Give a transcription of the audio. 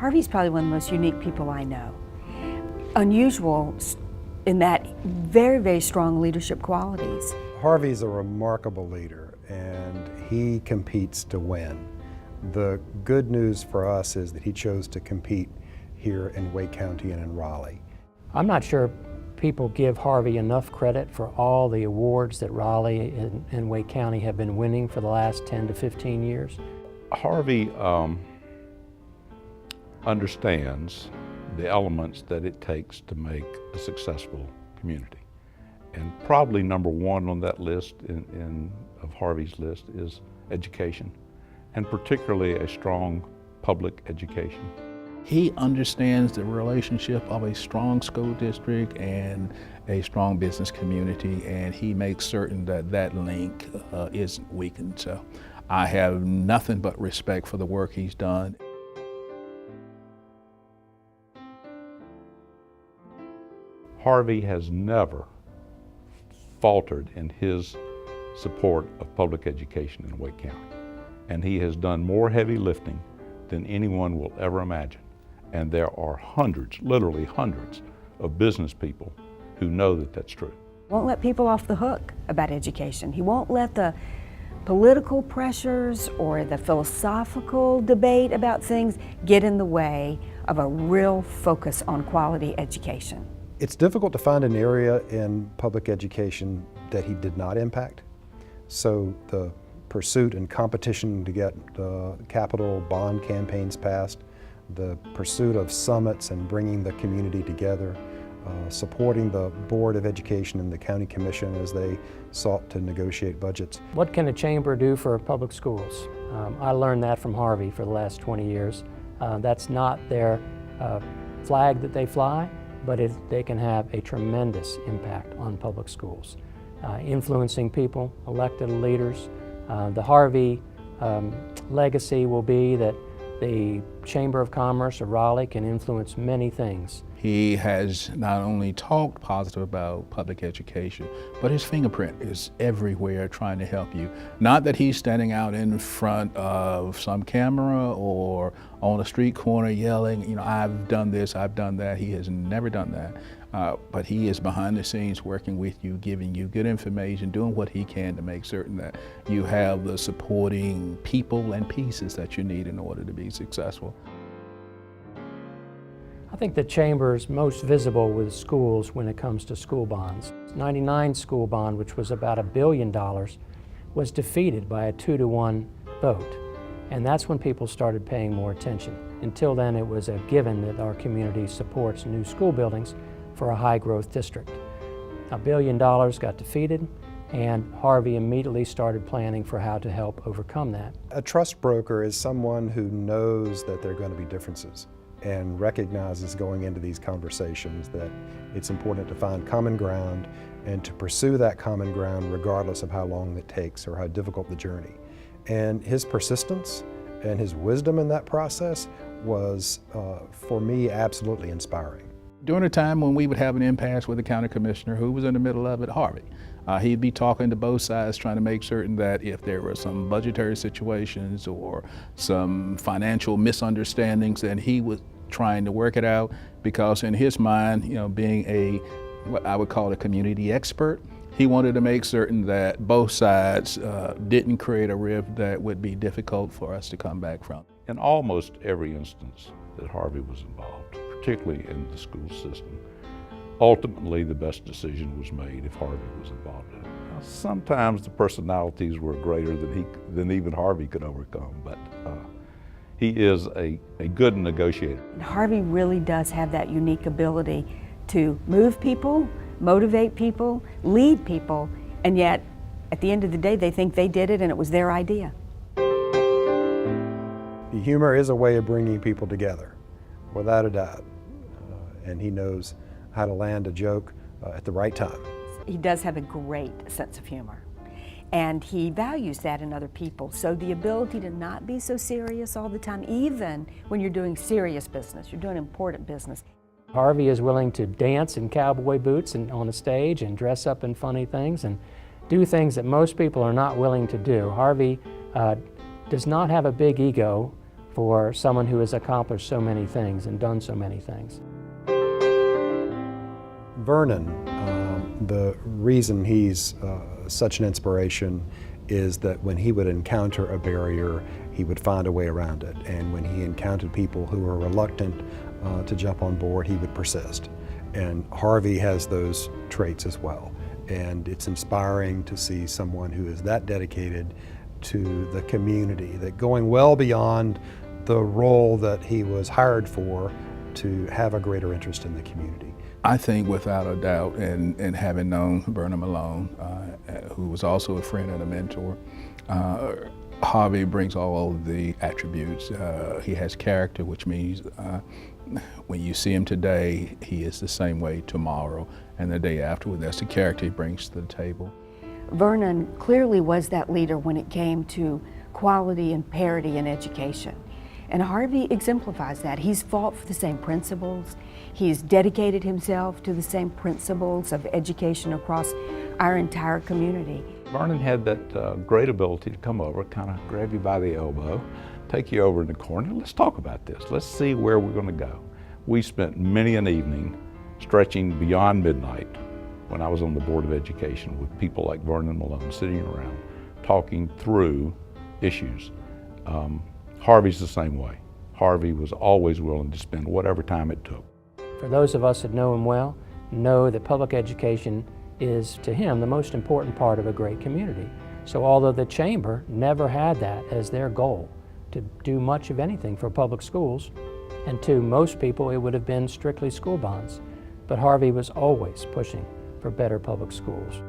Harvey's probably one of the most unique people I know. Unusual in that very, very strong leadership qualities. Harvey's a remarkable leader, and he competes to win. The good news for us is that he chose to compete here in Wake County and in Raleigh. I'm not sure people give Harvey enough credit for all the awards that Raleigh and Wake County have been winning for the last 10 to 15 years. Harvey understands the elements that it takes to make a successful community. And probably number one on that list of Harvey's list is education, and particularly a strong public education. He understands the relationship of a strong school district and a strong business community, and he makes certain that that link isn't weakened. So I have nothing but respect for the work he's done. Harvey has never faltered in his support of public education in Wake County. And he has done more heavy lifting than anyone will ever imagine. And there are hundreds, literally hundreds, of business people who know that that's true. Won't let people off the hook about education. He won't let the political pressures or the philosophical debate about things get in the way of a real focus on quality education. It's difficult to find an area in public education that he did not impact. So the pursuit and competition to get capital bond campaigns passed, the pursuit of summits and bringing the community together, supporting the Board of Education and the County Commission as they sought to negotiate budgets. What can a chamber do for public schools? I learned that from Harvey for the last 20 years. That's not their flag that they fly, but they can have a tremendous impact on public schools. Influencing people, elected leaders. The Harvey legacy will be that the Chamber of Commerce of Raleigh can influence many things. He has not only talked positive about public education, but his fingerprint is everywhere trying to help you. Not that he's standing out in front of some camera or on a street corner yelling, you know, I've done this, I've done that. He has never done that. But he is behind the scenes working with you, giving you good information, doing what he can to make certain that you have the supporting people and pieces that you need in order to be successful. I think the Chamber is most visible with schools when it comes to school bonds. 99 school bond, which was about $1 billion, was defeated by a 2-to-1 vote. And that's when people started paying more attention. Until then, it was a given that our community supports new school buildings for a high-growth district. $1 billion got defeated, and Harvey immediately started planning for how to help overcome that. A trust broker is someone who knows that there are going to be differences and recognizes going into these conversations that it's important to find common ground and to pursue that common ground regardless of how long it takes or how difficult the journey. And his persistence and his wisdom in that process was, for me, absolutely inspiring. During a time when we would have an impasse with the county commissioner, who was in the middle of it? Harvey. He'd be talking to both sides, trying to make certain that if there were some budgetary situations or some financial misunderstandings, then he was trying to work it out, because in his mind, you know, being what I would call a community expert, he wanted to make certain that both sides didn't create a rift that would be difficult for us to come back from. In almost every instance that Harvey was involved, particularly in the school system, ultimately the best decision was made if Harvey was involved in it. Now, sometimes the personalities were greater than even Harvey could overcome, but he is a good negotiator. Harvey really does have that unique ability to move people, motivate people, lead people, and yet at the end of the day they think they did it and it was their idea. Humor is a way of bringing people together, without a doubt, and he knows how to land a joke at the right time. He does have a great sense of humor, and he values that in other people. So the ability to not be so serious all the time, even when you're doing serious business, you're doing important business. Harvey is willing to dance in cowboy boots and on a stage and dress up in funny things and do things that most people are not willing to do. Harvey does not have a big ego, for someone who has accomplished so many things and done so many things. Vernon, the reason he's such an inspiration is that when he would encounter a barrier, he would find a way around it. And when he encountered people who were reluctant to jump on board, he would persist. And Harvey has those traits as well. And it's inspiring to see someone who is that dedicated to the community, that going well beyond the role that he was hired for, to have a greater interest in the community. I think without a doubt, and having known Vernon Malone, who was also a friend and a mentor, Harvey brings all of the attributes. He has character, which means when you see him today, he is the same way tomorrow and the day afterward. That's the character he brings to the table. Vernon clearly was that leader when it came to quality and parity in education. And Harvey exemplifies that. He's fought for the same principles. He's dedicated himself to the same principles of education across our entire community. Vernon had that great ability to come over, kind of grab you by the elbow, take you over in the corner. Let's talk about this. Let's see where we're going to go. We spent many an evening stretching beyond midnight when I was on the Board of Education with people like Vernon Malone sitting around talking through issues. Harvey's the same way. Harvey was always willing to spend whatever time it took. For those of us that know him well, know that public education is, to him, the most important part of a great community. So although the Chamber never had that as their goal, to do much of anything for public schools, and to most people it would have been strictly school bonds, but Harvey was always pushing for better public schools.